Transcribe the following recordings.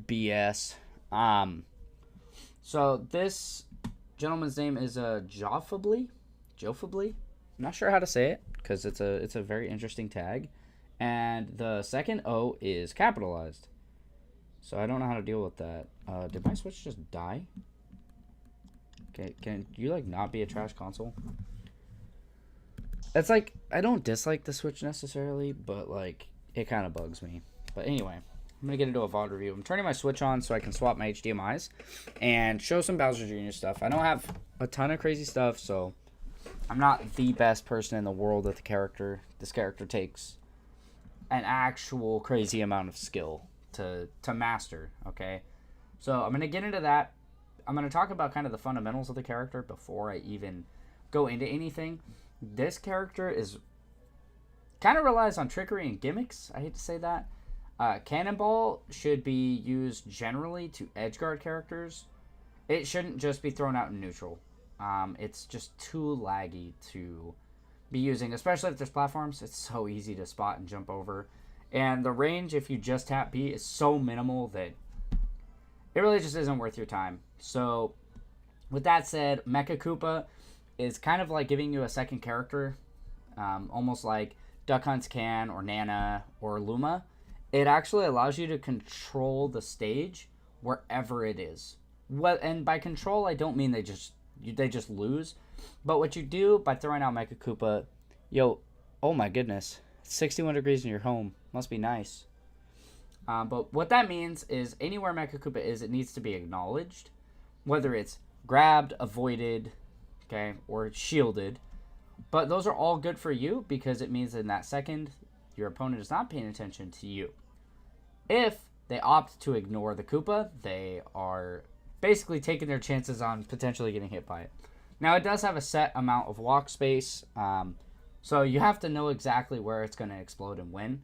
BS. So this gentleman's name is Jofoblie. Jofoblie. I'm not sure how to say it because it's a very interesting tag, and the second O is capitalized. So I don't know how to deal with that. Did my Switch just die? Okay, can you like not be a trash console? It's like I don't dislike the Switch necessarily, but like it kind of bugs me. But anyway, I'm gonna get into a VOD review. I'm turning my Switch on so I can swap my HDMI's and show some Bowser Jr. stuff. I don't have a ton of crazy stuff, so I'm not the best person in the world at the character. This character takes an actual crazy amount of skill to master. Okay, so I'm gonna get into that. I'm gonna talk about kind of the fundamentals of the character before I even go into anything. This character is kind of relies on trickery and gimmicks. I hate to say that. Cannonball should be used generally to edgeguard characters. It shouldn't just be thrown out in neutral. It's just too laggy to be using, especially if there's platforms. It's so easy to spot and jump over. And the range, if you just tap B, is so minimal that it really just isn't worth your time. So, with that said, Mecha Koopa is kind of like giving you a second character, almost like Duck Hunt's Can or Nana or Luma. It actually allows you to control the stage wherever it is. Well, and by control, I don't mean they just lose, but what you do by throwing out Mecha Koopa, oh my goodness, it's 61 degrees in your home, must be nice. But what that means is anywhere Mecha Koopa is, it needs to be acknowledged, whether it's grabbed, avoided, okay, or shielded. But those are all good for you because it means in that second, your opponent is not paying attention to you. If they opt to ignore the Koopa, they are basically taking their chances on potentially getting hit by it. Now, it does have a set amount of walk space, so you have to know exactly where it's going to explode and when.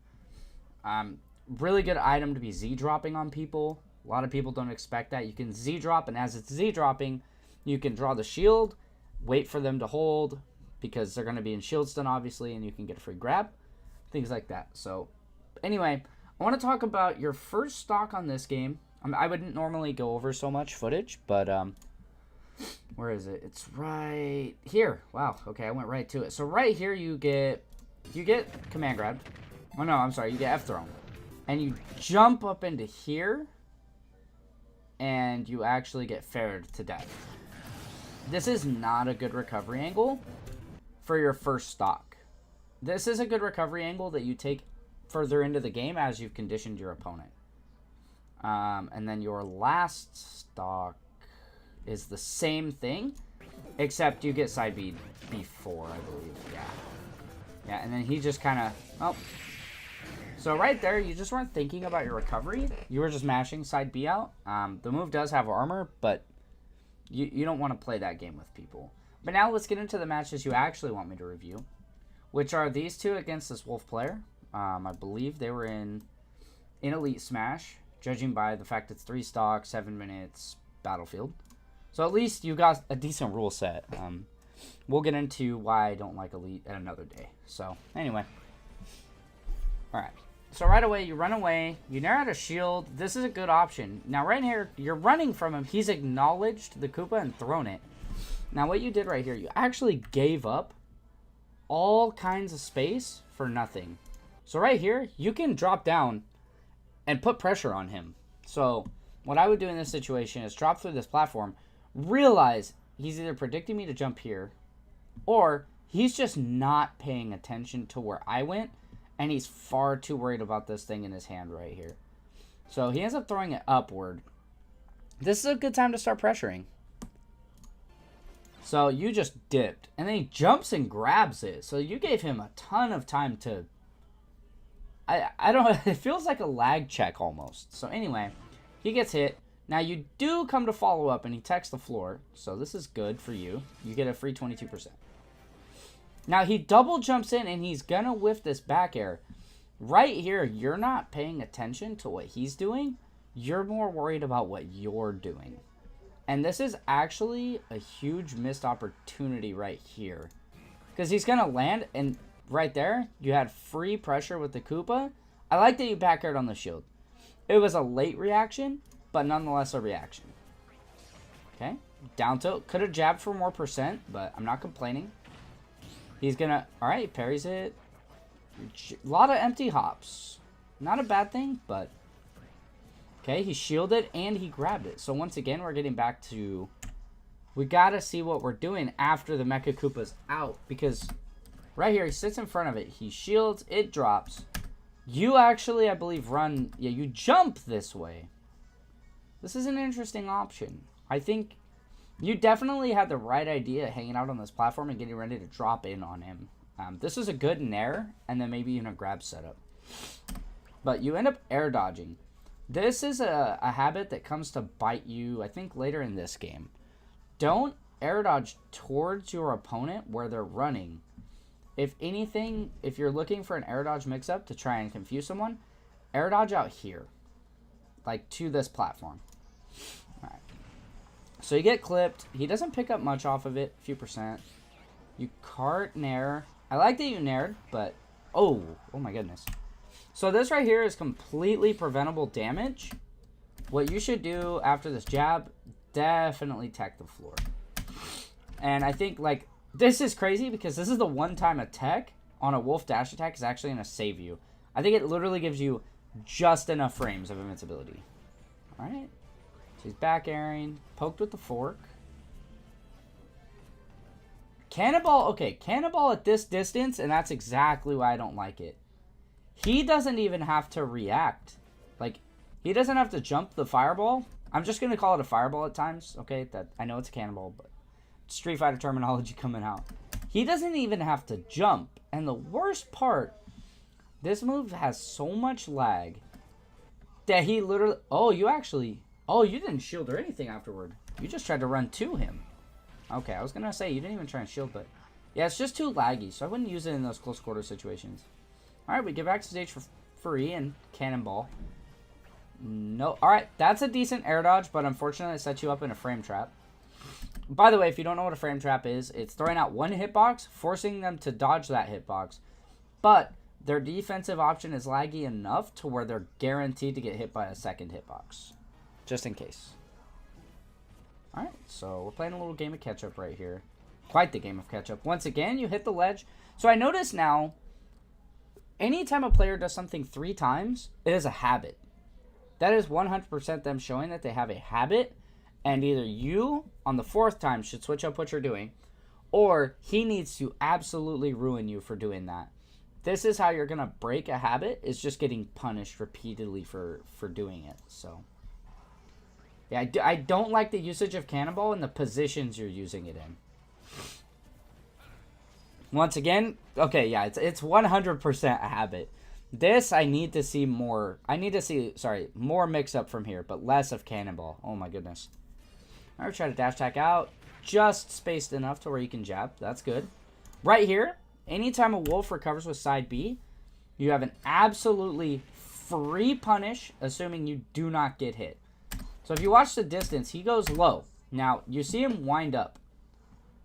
Really good item to be Z-dropping on people. A lot of people don't expect that. You can Z-drop, and as it's Z-dropping, you can draw the shield, wait for them to hold, because they're going to be in shield stun, obviously, and you can get a free grab. Things like that. So, anyway, I want to talk about your first stock on this game. I wouldn't normally go over so much footage, but where is it? It's right here. Wow. Okay, I went right to it. So right here you get command grab. Oh no, I'm sorry. You get F thrown, and you jump up into here, and you actually get ferried to death. This is not a good recovery angle for your first stock. This is a good recovery angle that you take further into the game as you've conditioned your opponent. And then your last stock is the same thing, except you get side B before, I believe. Yeah, and then he just kind of, oh. So right there, you just weren't thinking about your recovery. You were just mashing side B out. The move does have armor, but you don't want to play that game with people. But now let's get into the matches you actually want me to review, which are these two against this Wolf player. I believe they were in Elite Smash, judging by the fact it's 3 stock, 7 minutes, Battlefield. So at least you got a decent rule set. We'll get into why I don't like Elite at another day. So anyway. Alright. So right away, you run away. You narrow out a shield. This is a good option. Now right here, you're running from him. He's acknowledged the Koopa and thrown it. Now what you did right here, you actually gave up all kinds of space for nothing. So right here, you can drop down and put pressure on him. So what I would do in this situation is drop through this platform, realize he's either predicting me to jump here, or he's just not paying attention to where I went, and he's far too worried about this thing in his hand right here. So he ends up throwing it upward. This is a good time to start pressuring. So you just dipped, and then he jumps and grabs it. So you gave him a ton of time to... I don't know, it feels like a lag check almost. So anyway, he gets hit. Now you do come to follow up, and he techs the floor. So this is good for you. You get a free 22%. Now he double jumps in, and he's going to whiff this back air. Right here, you're not paying attention to what he's doing. You're more worried about what you're doing. And this is actually a huge missed opportunity right here. Because he's going to land, and right there, you had free pressure with the Koopa. I like that you back aired on the shield. It was a late reaction, but nonetheless a reaction. Okay. Down tilt. Could have jabbed for more %, but I'm not complaining. He's gonna... Alright, parries it. A lot of empty hops. Not a bad thing, but... Okay, he shielded and he grabbed it. So once again, we're getting back to... We gotta see what we're doing after the Mecha Koopa's out. Because right here, he sits in front of it. He shields, it drops. You actually, I believe, run... Yeah, you jump this way. This is an interesting option. I think you definitely had the right idea hanging out on this platform and getting ready to drop in on him. This is a good nair, and then maybe even a grab setup. But you end up air dodging. This is a habit that comes to bite you, I think, later in this game. Don't air dodge towards your opponent where they're running. If anything, if you're looking for an air dodge mix-up to try and confuse someone, air dodge out here. Like, to this platform. Alright. So you get clipped. He doesn't pick up much off of it, a few %. You cart nair. I like that you naired, but... Oh my goodness. So this right here is completely preventable damage. What you should do after this jab, definitely tech the floor. And I think, like, this is crazy because this is the one time a tech on a wolf dash attack is actually going to save you. I think it literally gives you just enough frames of invincibility. Alright. So he's back airing. Poked with the fork. Cannonball, okay, cannonball at this distance, and that's exactly why I don't like it. He doesn't even have to react. Like, he doesn't have to jump the fireball. I'm just going to call it a fireball at times, okay? That I know it's a cannonball, but Street Fighter terminology coming out. He doesn't even have to jump. And the worst part, this move has so much lag that he literally... Oh, you actually... Oh, you didn't shield or anything afterward. You just tried to run to him. Okay, I was going to say, you didn't even try and shield, but... Yeah, it's just too laggy, so I wouldn't use it in those close quarter situations. Alright, we get back to stage for free and cannonball. No, alright, that's a decent air dodge, but unfortunately it sets you up in a frame trap. By the way, if you don't know what a frame trap is, it's throwing out one hitbox, forcing them to dodge that hitbox. But their defensive option is laggy enough to where they're guaranteed to get hit by a second hitbox. Just in case. Alright, so we're playing a little game of catch-up right here. Quite the game of catch-up. Once again, you hit the ledge. So I notice now, anytime a player does something 3 times, it is a habit. That is 100% them showing that they have a habit, and either you, on the 4th time, should switch up what you're doing, or he needs to absolutely ruin you for doing that. This is how you're going to break a habit, is just getting punished repeatedly for doing it. So, yeah, I don't like the usage of cannonball and the positions you're using it in. Once again, okay, yeah, it's 100% a habit. This, I need to see more. I need to see, sorry, more mix-up from here, but less of cannonball. Oh, my goodness. All right, try to dash attack out. Just spaced enough to where you can jab. That's good. Right here, anytime a wolf recovers with side B, you have an absolutely free punish, assuming you do not get hit. So if you watch the distance, he goes low. Now, you see him wind up.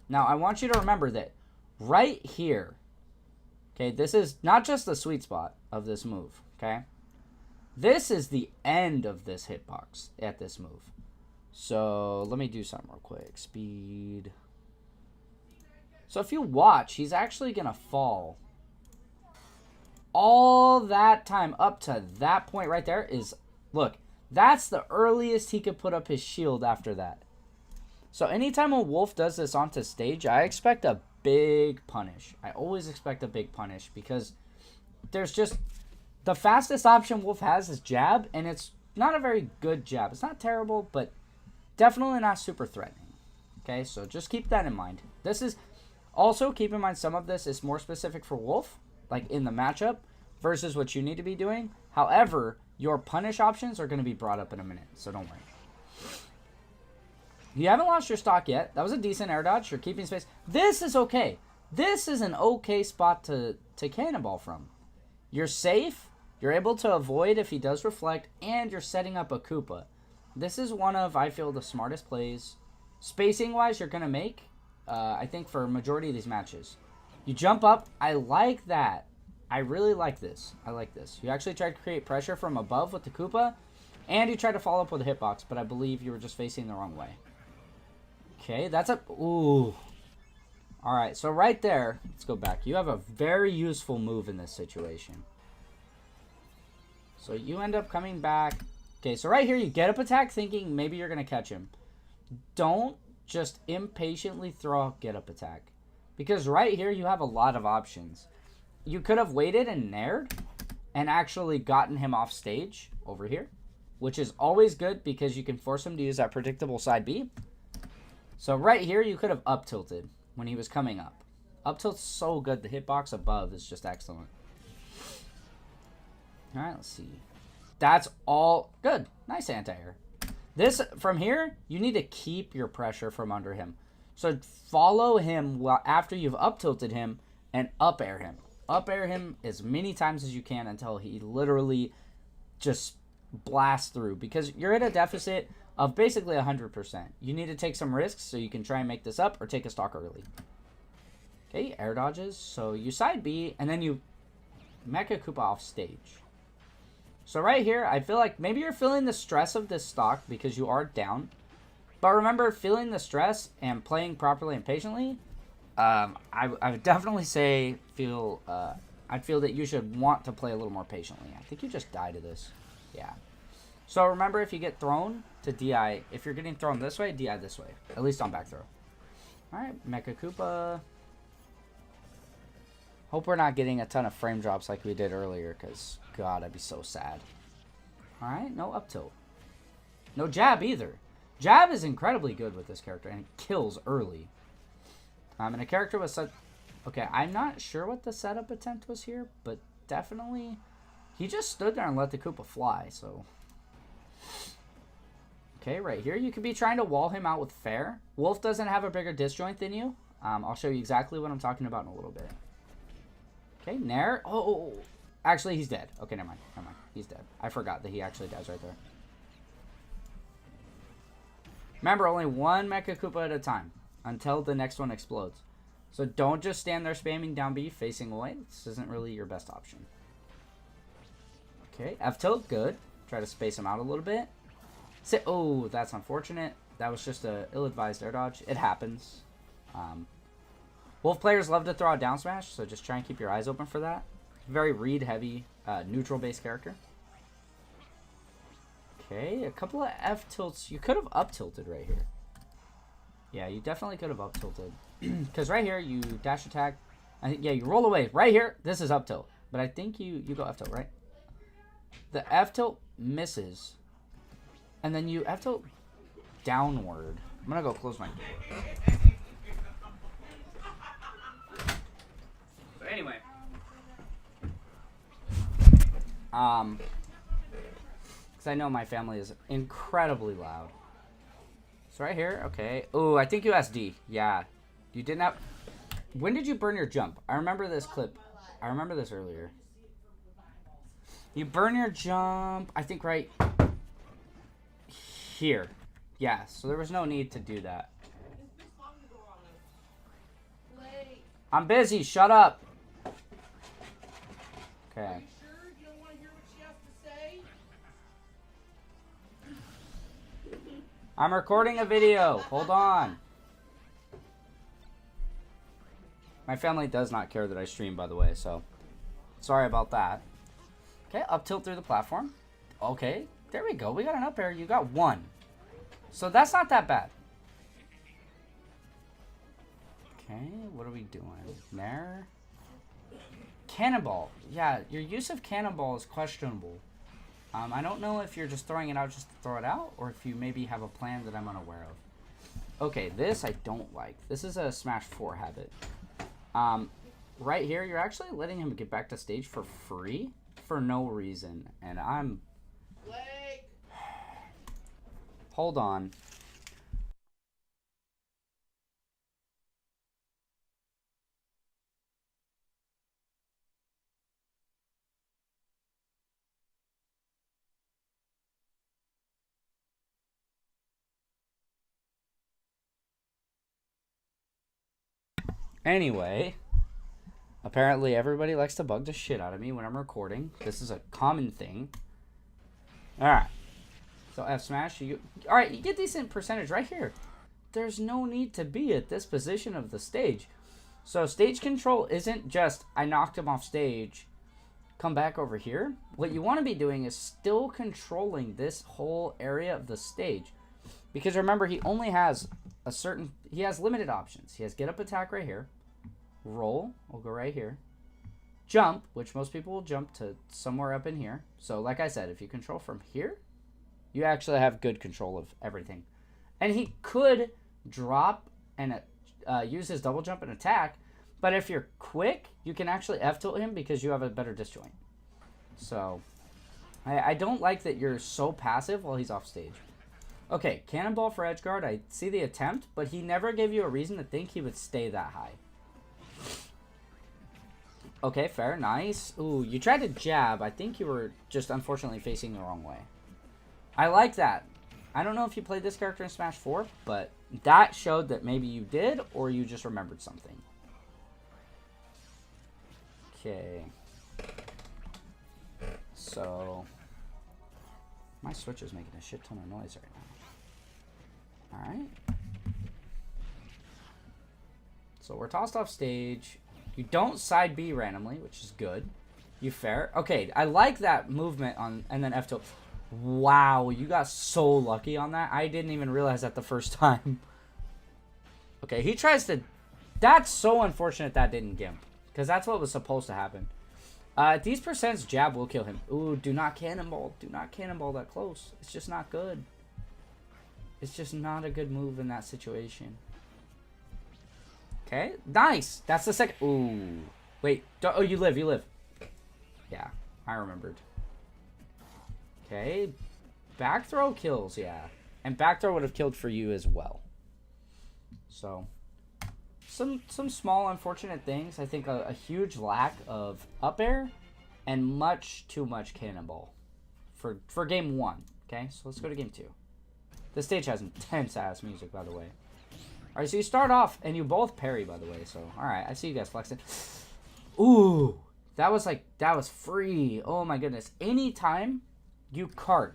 Now, I want you to remember that right here, okay, this is not just the sweet spot of this move, okay? This is the end of this hitbox at this move. So, let me do something real quick. Speed. So, if you watch, he's actually going to fall. All that time up to that point right there is, look, that's the earliest he could put up his shield after that. So, anytime a wolf does this onto stage, I expect a big punish. I always expect a big punish because there's just... The fastest option wolf has is jab, and it's not a very good jab. It's not terrible, but definitely not super threatening. Okay, so just keep that in mind. This is... Also, keep in mind some of this is more specific for wolf, like in the matchup, versus what you need to be doing. However, your punish options are going to be brought up in a minute, so don't worry. You haven't lost your stock yet. That was a decent air dodge. You're keeping space. This is okay. This is an okay spot to cannonball from. You're safe. You're able to avoid if he does reflect, and you're setting up a Koopa. This is one of, I feel, the smartest plays. Spacing-wise, you're going to make, I think, for a majority of these matches. You jump up. I like that. I really like this. I like this. You actually try to create pressure from above with the Koopa. And you tried to follow up with a hitbox, but I believe you were just facing the wrong way. Okay, that's a... Ooh. Alright, so right there, let's go back. You have a very useful move in this situation. So you end up coming back. Okay, so right here, you get up attack thinking maybe you're going to catch him. Don't just impatiently throw a get up attack. Because right here, you have a lot of options. You could have waited and nared and actually gotten him off stage over here, which is always good because you can force him to use that predictable side B. So right here, you could have up tilted when he was coming up. Up tilt's so good. The hitbox above is just excellent. All right, let's see. That's all good. Nice anti-air. This, from here, you need to keep your pressure from under him. So follow him after you've up tilted him and up air him. Up air him as many times as you can until he literally just blasts through. Because you're at a deficit of basically 100%. You need to take some risks so you can try and make this up or take a stock early. Okay, air dodges. So you side B and then you Mecha Koopa off stage. So right here, I feel like maybe you're feeling the stress of this stock because you are down. But remember, feeling the stress and playing properly and patiently, I would definitely say I'd feel that you should want to play a little more patiently. I think you just die to this. Yeah. So remember, if you get thrown to DI, if you're getting thrown this way, DI this way. At least on back throw. Alright, Mecha Koopa. Hope we're not getting a ton of frame drops like we did earlier, because, God, I'd be so sad. Alright, no up tilt. No jab either. Jab is incredibly good with this character, and it kills early. And a character was such... Okay, I'm not sure what the setup attempt was here, but definitely... He just stood there and let the Koopa fly, so... Okay, right here, you could be trying to wall him out with fair. Wolf doesn't have a bigger disjoint than you. I'll show you exactly what I'm talking about in a little bit. Okay, Nair. Oh, actually, he's dead. Okay, never mind. Never mind. He's dead. I forgot that he actually dies right there. Remember, only one Mecha Koopa at a time until the next one explodes. So don't just stand there spamming down B facing away. This isn't really your best option. Okay, F tilt, good. Try to space him out a little bit. Oh, that's unfortunate. That was just a ill-advised air dodge. It happens. Wolf players love to throw out down smash, so just try and keep your eyes open for that. Very read-heavy, neutral-based character. Okay, a couple of F tilts. You could have up tilted right here. Yeah, you definitely could have up tilted. Because right here, you dash attack. Yeah, you roll away. Right here, this is up tilt. But I think you go F tilt, right? The F tilt misses. And then you F tilt downward. I'm going to go close my door. So anyway. Because I know my family is incredibly loud. So right here, okay. Oh, I think you asked D. Yeah. You didn't have... When did you burn your jump? I remember this clip. I remember this earlier. You burn your jump, I think right here. Yeah, so there was no need to do that. I'm busy, shut up. Okay. I'm recording a video. Hold on. My family does not care that I stream, by the way, so sorry about that. Okay, up tilt through the platform. Okay, there we go. We got an up air. You got one. So that's not that bad. Okay, what are we doing? There. Cannonball. Yeah, your use of cannonball is questionable. I don't know if you're just throwing it out just to throw it out, or if you maybe have a plan that I'm unaware of. Okay, this I don't like. This is a Smash 4 habit. Right here, you're actually letting him get back to stage for free for no reason. And I'm... Hold on. Anyway, apparently everybody likes to bug the shit out of me when I'm recording. This is a common thing. Alright. So F smash. Alright, you get decent percentage right here. There's no need to be at this position of the stage. So stage control isn't just, I knocked him off stage, come back over here. What you want to be doing is still controlling this whole area of the stage. Because remember, he only has he has limited options. He has get up attack right here. Roll, will go right here. Jump, which most people will jump to somewhere up in here. So like I said, if you control from here, you actually have good control of everything. And he could drop and use his double jump and attack. But if you're quick, you can actually F-tilt him because you have a better disjoint. So I don't like that you're so passive while he's off stage. Okay, cannonball for edge guard. I see the attempt, but he never gave you a reason to think he would stay that high. Okay, fair. Nice. Ooh, you tried to jab. I think you were just unfortunately facing the wrong way. I like that. I don't know if you played this character in Smash 4, but that showed that maybe you did or you just remembered something. Okay. So, my Switch is making a shit ton of noise right now. Alright. So we're tossed off stage. You don't side B randomly, which is good. You fair. Okay, I like that movement on, and then F tilt. Wow, you got so lucky on that. I didn't even realize that the first time. Okay, he tries to... That's so unfortunate that didn't gimp. Because that's what was supposed to happen. These percents, jab will kill him. Ooh, do not cannonball. Do not cannonball that close. It's just not good. It's just not a good move in that situation. Okay, nice. That's the second. Ooh. Wait. Oh, you live. You live. Yeah, I remembered. Okay. Back throw kills, yeah. And back throw would have killed for you as well. So, some small unfortunate things. I think a huge lack of up air and much too much cannonball for game 1. Okay, so let's go to game 2. This stage has intense ass music, by the way. Alright, so you start off and you both parry, by the way. So, alright, I see you guys flexing. Ooh, that was free. Oh my goodness. Anytime you clown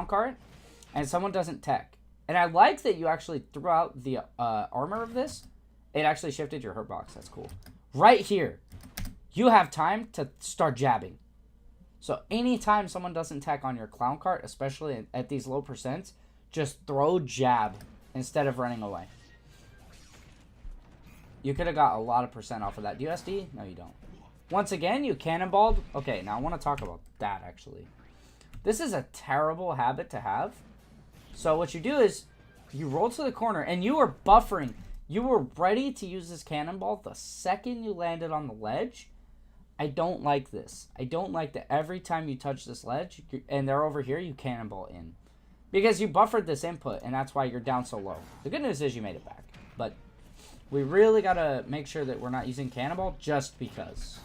cart, and someone doesn't tech. And I like that you actually threw out the armor of this. It actually shifted your hurt box. That's cool. Right here, you have time to start jabbing. So anytime someone doesn't tech on your clown cart, especially at these low percents, just throw jab instead of running away. You could have got a lot of percent off of that. Do you SD? No, you don't. Once again, you cannonballed. Okay, now I want to talk about that, actually. This is a terrible habit to have. So what you do is you roll to the corner, and you were buffering. You were ready to use this cannonball the second you landed on the ledge. I don't like this. I don't like that every time you touch this ledge, and they're over here, you cannonball in. Because you buffered this input, and that's why you're down so low. The good news is you made it back. But we really got to make sure that we're not using cannonball just because.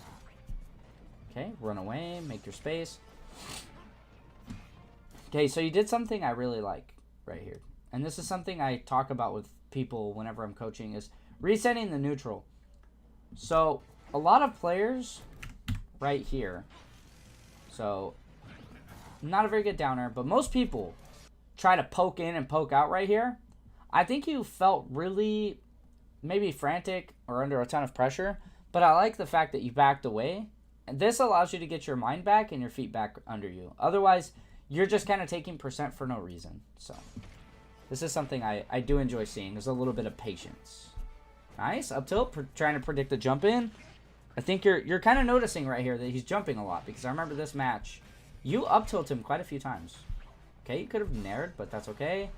Okay, run away, make your space. Okay, so you did something I really like right here. And this is something I talk about with people whenever I'm coaching is resetting the neutral. So a lot of players right here. So not a very good downer, but most people try to poke in and poke out right here. I think you felt really maybe frantic or under a ton of pressure, but I like the fact that you backed away. And this allows you to get your mind back and your feet back under you. Otherwise, you're just kind of taking percent for no reason. So this is something I do enjoy seeing. There's a little bit of patience. Nice. Up tilt, trying to predict the jump in. I think you're kind of noticing right here that he's jumping a lot. Because I remember this match. You up tilt him quite a few times. Okay, you could have nared, but that's okay.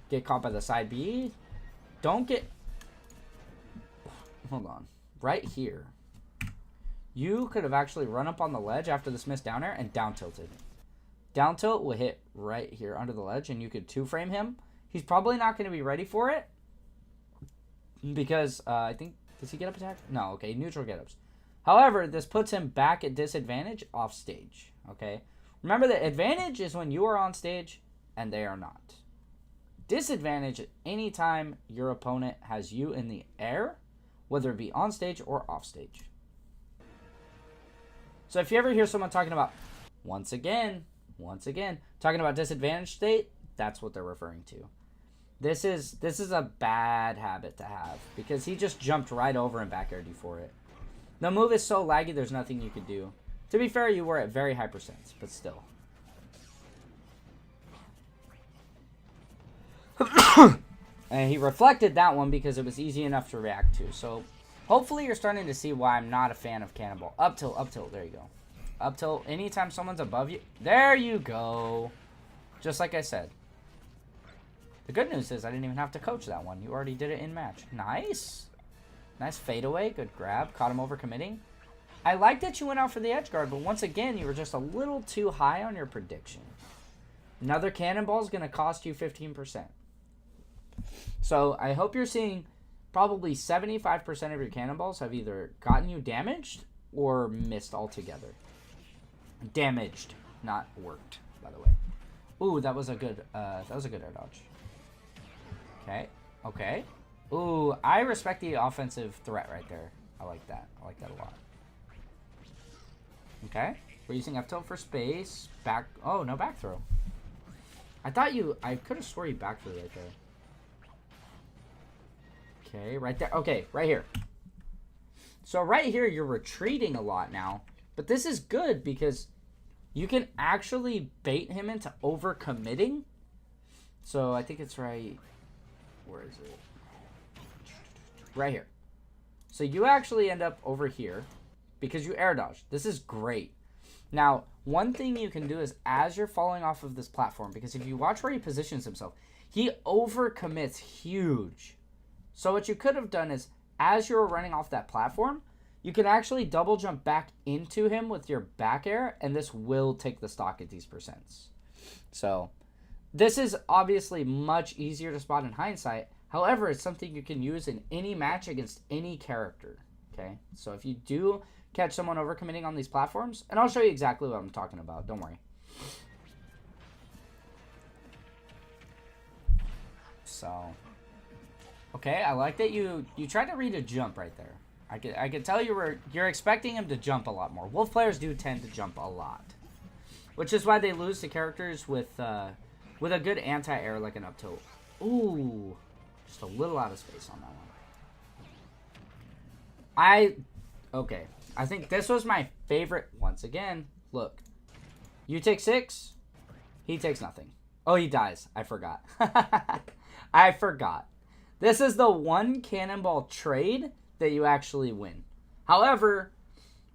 Get caught by the side B. Don't get... Hold on. Right here. You could have actually run up on the ledge after this missed down air and down tilted. Down tilt will hit right here under the ledge, and you could two-frame him. He's probably not going to be ready for it because I think... Does he get up attack? No, okay, neutral get-ups. However, this puts him back at disadvantage off stage, okay? Remember that advantage is when you are on stage and they are not. Disadvantage anytime your opponent has you in the air, whether it be on stage or off stage. So if you ever hear someone talking about, once again, talking about disadvantage state, that's what they're referring to. This is a bad habit to have because he just jumped right over and back aired you for it. The move is so laggy, there's nothing you could do. To be fair, you were at very high percents, but still. And he reflected that one because it was easy enough to react to. So hopefully you're starting to see why I'm not a fan of Cannonball. Up tilt, up tilt. There you go. Up tilt. Anytime someone's above you. There you go. Just like I said. The good news is I didn't even have to coach that one. You already did it in match. Nice. Nice fadeaway. Good grab. Caught him over committing. I like that you went out for the edge guard, but once again, you were just a little too high on your prediction. Another Cannonball is going to cost you 15%. So I hope you're seeing probably 75% of your cannonballs have either gotten you damaged or missed altogether. Damaged, not worked, by the way. Ooh, that was a good air dodge. Okay, okay. Ooh, I respect the offensive threat right there. I like that. I like that a lot. Okay, we're using up tilt for space. Back. Oh, no back throw. I could have swore you back throw right there. Okay, right there. Okay, right here. So right here, you're retreating a lot now. But this is good because you can actually bait him into overcommitting. So I think it's right. Where is it? Right here. So you actually end up over here because you air dodge. This is great. Now, one thing you can do is as you're falling off of this platform, because if you watch where he positions himself, he overcommits huge. So what you could have done is, as you were running off that platform, you can actually double jump back into him with your back air, and this will take the stock at these percents. So this is obviously much easier to spot in hindsight. However, it's something you can use in any match against any character. Okay, so if you do catch someone overcommitting on these platforms, and I'll show you exactly what I'm talking about, don't worry. So... okay, I like that you tried to read a jump right there. I could tell you're expecting him to jump a lot more. Wolf players do tend to jump a lot, which is why they lose to characters with a good anti-air like an up tilt. Ooh, just a little out of space on that one. Okay, I think this was my favorite. Once again, look, you take 6, he takes nothing. Oh, he dies. I forgot. I forgot. This is the one cannonball trade that you actually win. However,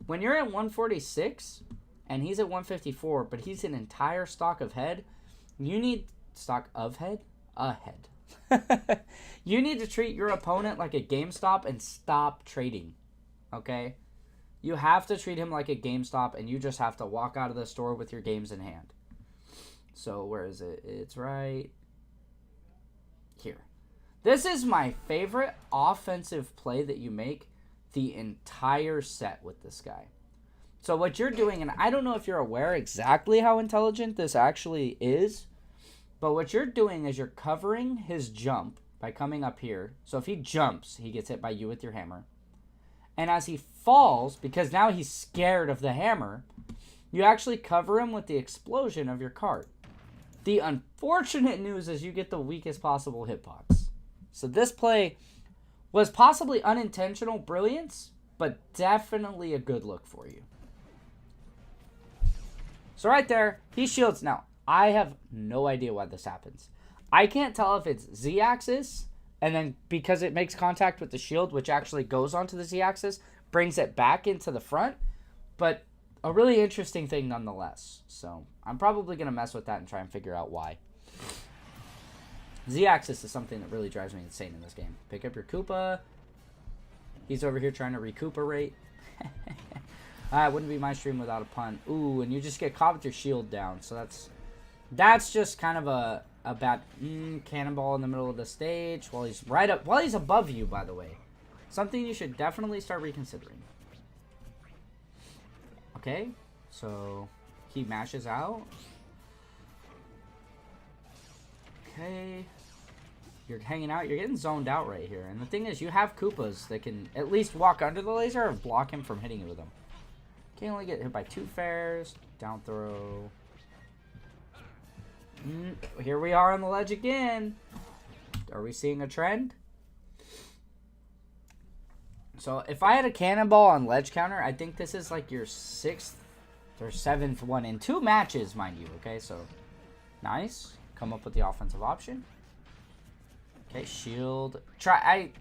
when you're at 146 and he's at 154, but he's an entire stock of head, you need stock of head? A head. You need to treat your opponent like a GameStop and stop trading. Okay? You have to treat him like a GameStop, and you just have to walk out of the store with your games in hand. So, where is it? It's right here. This is my favorite offensive play that you make the entire set with this guy. So what you're doing, and I don't know if you're aware exactly how intelligent this actually is, but what you're doing is you're covering his jump by coming up here. So if he jumps, he gets hit by you with your hammer. And as he falls, because now he's scared of the hammer, you actually cover him with the explosion of your cart. The unfortunate news is you get the weakest possible hitbox. So this play was possibly unintentional brilliance, but definitely a good look for you. So right there, he shields. Now, I have no idea why this happens. I can't tell if it's Z-axis, and then because it makes contact with the shield, which actually goes onto the Z-axis, brings it back into the front, but a really interesting thing nonetheless. So I'm probably going to mess with that and try and figure out why. Z-axis is something that really drives me insane in this game. Pick up your Koopa. He's over here trying to recuperate. It wouldn't be my stream without a pun. Ooh, and you just get caught with your shield down. So that's just kind of a bad cannonball in the middle of the stage while he's above you, by the way. Something you should definitely start reconsidering. Okay, so he mashes out. Okay. You're hanging out. You're getting zoned out right here. And the thing is, you have Koopas that can at least walk under the laser or block him from hitting you with them. Can't only get hit by 2 fairs. Down throw. Here we are on the ledge again. Are we seeing a trend? So if I had a cannonball on ledge counter, I think this is like your 6th or 7th one in 2 matches, mind you. Okay, so nice. Come up with the offensive option. Okay, shield.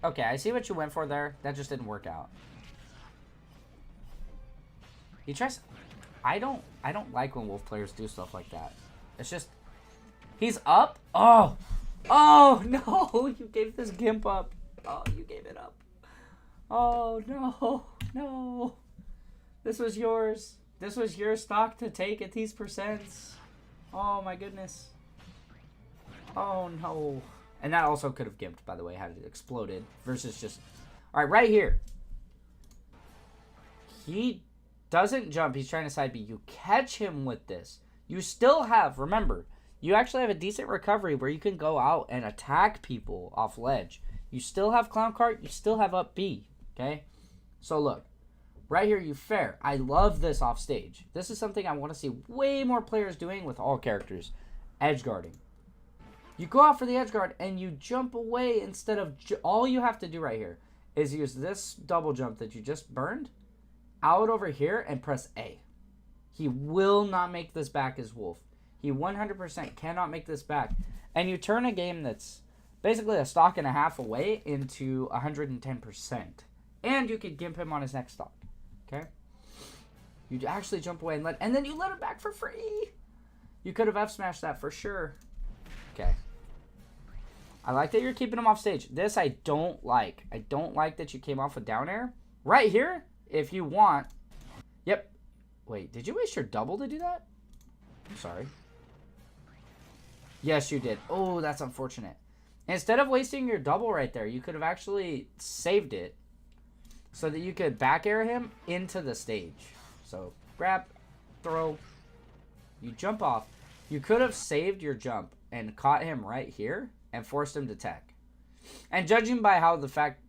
Okay, I see what you went for there. That just didn't work out. He tries. I don't like when Wolf players do stuff like that. It's just he's up. Oh no! You gave this gimp up. Oh, you gave it up. Oh no. This was yours. This was your stock to take at these percents. Oh my goodness. Oh no. And that also could have gimped, by the way, had it exploded. Versus just... Alright, right here. He doesn't jump. He's trying to side B. You catch him with this. You still have... Remember, you actually have a decent recovery where you can go out and attack people off ledge. You still have Clown Cart. You still have up B. Okay? So look. Right here, you fair. I love this off stage. This is something I want to see way more players doing with all characters. Edge guarding. You go out for the edge guard and you jump away instead of... all you have to do right here is use this double jump that you just burned out over here and press A. He will not make this back as Wolf. He 100% cannot make this back. And you turn a game that's basically a stock and a half away into 110%. And you could gimp him on his next stock. Okay? You actually jump away and then you let him back for free. You could have F-smashed that for sure. Okay. I like that you're keeping him off stage. This I don't like. I don't like that you came off with down air. Right here, if you want. Yep. Wait, did you waste your double to do that? I'm sorry. Yes, you did. Oh, that's unfortunate. Instead of wasting your double right there, you could have actually saved it so that you could back air him into the stage. So, grab, throw, you jump off. You could have saved your jump and caught him right here and forced him to tech. And judging by the fact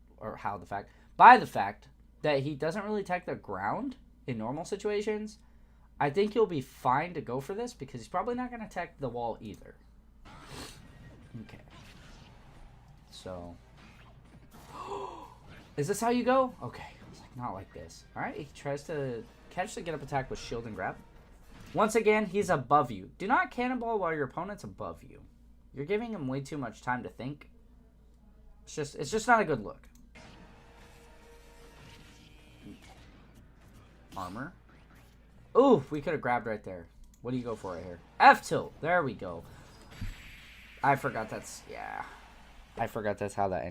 that he doesn't really tech the ground in normal situations, I think he'll be fine to go for this because he's probably not going to tech the wall either. Okay. So. Is this how you go? Okay. It's like not like this. Alright, he tries to catch the get up attack with shield and grab. Once again, he's above you. Do not cannonball while your opponent's above you. You're giving him way too much time to think. It's just not a good look. Armor. Ooh, we could have grabbed right there. What do you go for right here? F-tilt. There we go. I forgot that's... yeah. I forgot that's how that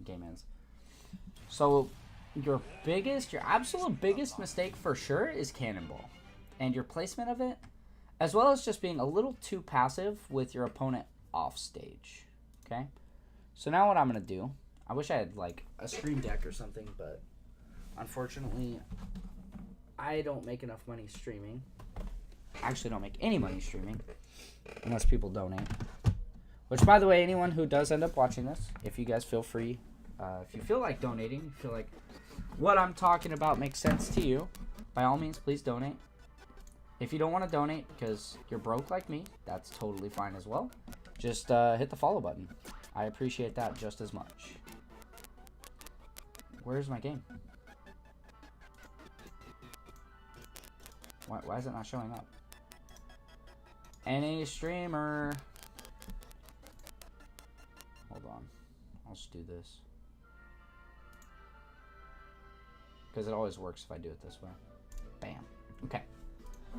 game ends. So, your absolute biggest mistake for sure is cannonball. And your placement of it, as well as just being a little too passive with your opponent off stage. Okay? So now what I'm going to do, I wish I had like a stream deck or something, but unfortunately, I don't make enough money streaming. I actually don't make any money streaming, unless people donate. Which, by the way, anyone who does end up watching this, if you guys feel free, if you feel like donating, feel like what I'm talking about makes sense to you, by all means, please donate. If you don't want to donate because you're broke like me, that's totally fine as well. Just hit the follow button. I appreciate that just as much. Where's my game? Why is it not showing up? Any streamer. Hold on. I'll just do this. Because it always works if I do it this way. Bam. Okay.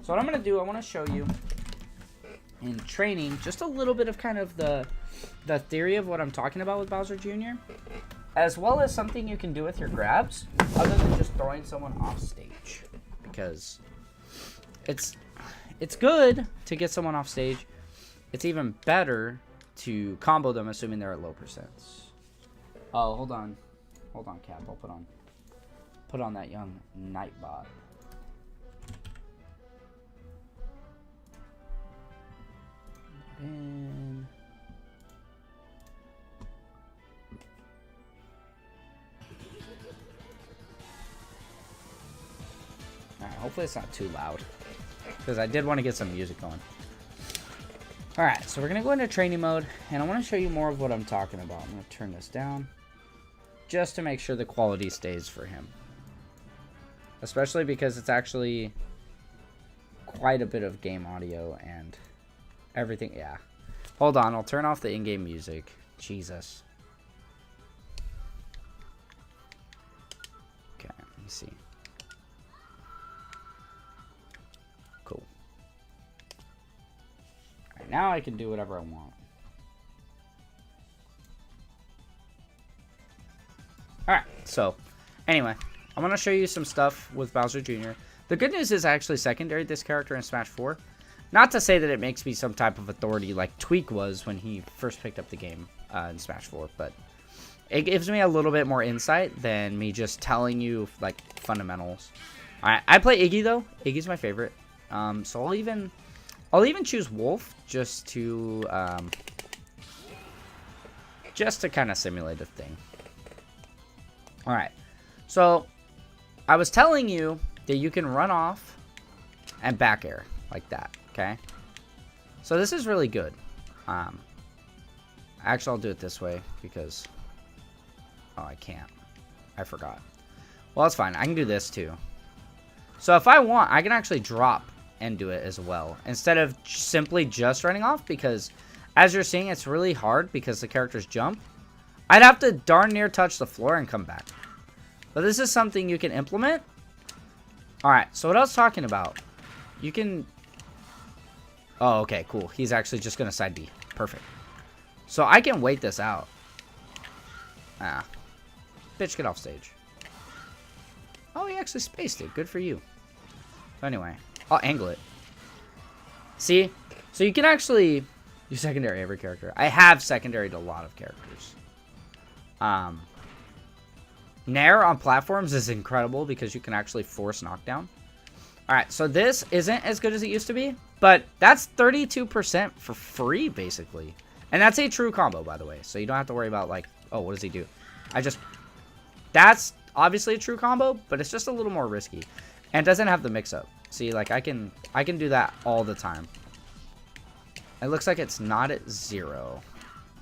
So what I'm going to do, I want to show you in training just a little bit of kind of the theory of what I'm talking about with Bowser Jr. As well as something you can do with your grabs other than just throwing someone off stage. Because it's good to get someone off stage. It's even better to combo them assuming they're at low percents. Oh, hold on. Hold on, Cap. I'll put on that young Nightbot. And alright, hopefully it's not too loud, because I did want to get some music going. Alright, so we're going to go into training mode, and I want to show you more of what I'm talking about. I'm going to turn this down, just to make sure the quality stays for him. Especially because it's actually quite a bit of game audio and everything. Yeah. Hold on, I'll turn off the in-game music. Jesus. Okay, let me see. Cool. Alright, now I can do whatever I want. Alright, so, anyway, I'm going to show you some stuff with Bowser Jr. The good news is I actually secondaried this character in Smash 4. Not to say that it makes me some type of authority like Tweak was when he first picked up the game in Smash 4, but it gives me a little bit more insight than me just telling you, like, fundamentals. Alright, I play Iggy, though. Iggy's my favorite. So I'll even choose Wolf just to kind of simulate the thing. Alright, so I was telling you that you can run off and back air like that, okay? So this is really good. Actually, I'll do it this way because... Oh, I can't. I forgot. Well, that's fine. I can do this too. So if I want, I can actually drop and do it as well, instead of simply just running off, because as you're seeing, it's really hard because the characters jump. I'd have to darn near touch the floor and come back. But this is something you can implement. Alright, so what I was talking about, you can... Oh, okay, cool. He's actually just going to side B. Perfect. So I can wait this out. Ah. Bitch, get off stage. Oh, he actually spaced it. Good for you. So anyway, I'll angle it. See? So you can actually use secondary every character. I have secondaried a lot of characters. Nair on platforms is incredible because you can actually force knockdown. Alright, so this isn't as good as it used to be, but that's 32% for free, basically. And that's a true combo, by the way, so you don't have to worry about, like, oh, what does he do? That's obviously a true combo, but it's just a little more risky. And it doesn't have the mix-up. See, like, I can do that all the time. It looks like it's not at 0.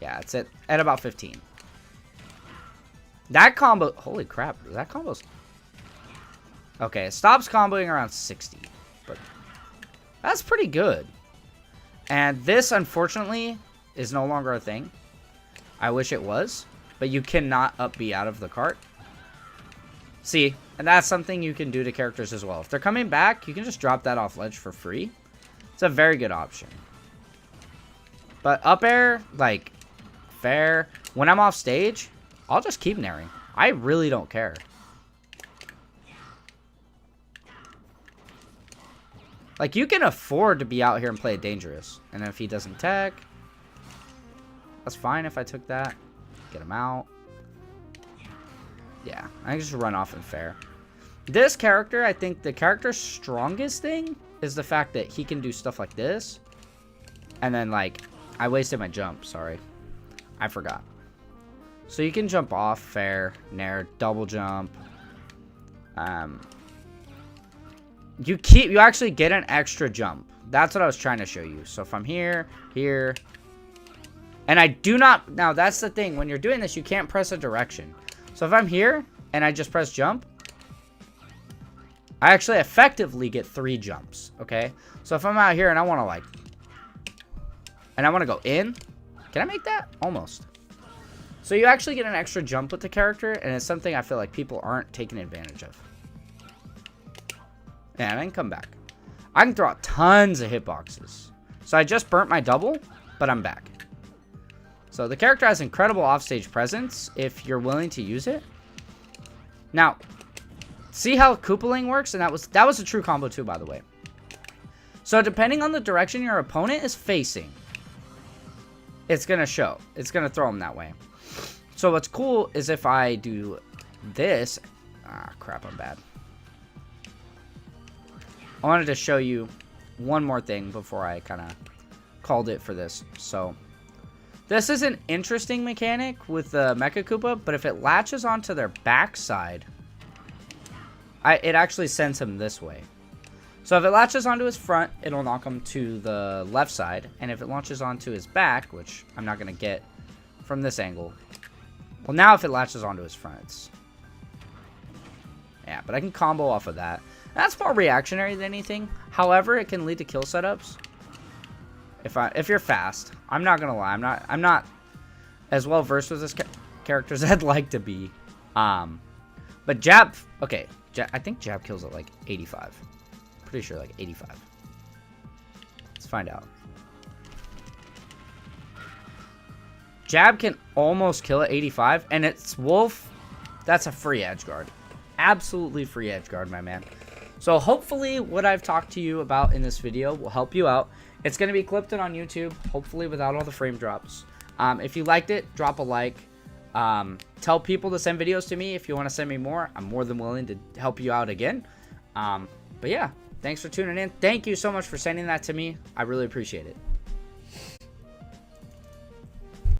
Yeah, it's at about 15. That combo... Holy crap, that combo's... Okay, it stops comboing around 60. But that's pretty good. And this, unfortunately, is no longer a thing. I wish it was. But you cannot up B out of the cart. See, and that's something you can do to characters as well. If they're coming back, you can just drop that off ledge for free. It's a very good option. But up air, like, fair. When I'm off stage, I'll just keep nairing. I really don't care. Like, you can afford to be out here and play it dangerous. And if he doesn't tech, that's fine if I took that. Get him out. Yeah, I can just run off and fair. This character, I think the character's strongest thing is the fact that he can do stuff like this. And then, like, I wasted my jump, sorry. I forgot. So you can jump off, fair, nair, double jump. You actually get an extra jump. That's what I was trying to show you. So if I'm here, here. And I do not, now that's the thing. When you're doing this, you can't press a direction. So if I'm here and I just press jump, I actually effectively get 3 jumps, okay? So if I'm out here and I want to, like, and I want to go in, can I make that? Almost. So you actually get an extra jump with the character, and it's something I feel like people aren't taking advantage of. And I can come back. I can throw out tons of hitboxes. So I just burnt my double, but I'm back. So the character has incredible offstage presence if you're willing to use it. Now, see how Koopaling works? And that was a true combo too, by the way. So depending on the direction your opponent is facing, it's going to show. It's going to throw them that way. So what's cool is if I do this. Ah, crap, I'm bad. I wanted to show you one more thing before I kind of called it for this. So this is an interesting mechanic with the Mecha Koopa, but if it latches onto their backside, it actually sends him this way. So if it latches onto his front, it'll knock him to the left side. And if it launches onto his back, which I'm not going to get from this angle. Well, now if it latches onto his front, it's... Yeah, but I can combo off of that. That's more reactionary than anything. However, it can lead to kill setups. If you're fast. I'm not going to lie. I'm not as well versed with this character as I'd like to be. But jab... Okay, I think jab kills at like 85. Pretty sure like 85. Let's find out. Jab can almost kill at 85, and it's Wolf. That's a free edge guard. Absolutely free edge guard, my man. So hopefully what I've talked to you about in this video will help you out. It's going to be clipped in on YouTube, hopefully without all the frame drops. If you liked it, drop a like. Tell people to send videos to me if you want to send me more. I'm more than willing to help you out again. But yeah. Thanks for tuning in. Thank you so much for sending that to me. I really appreciate it.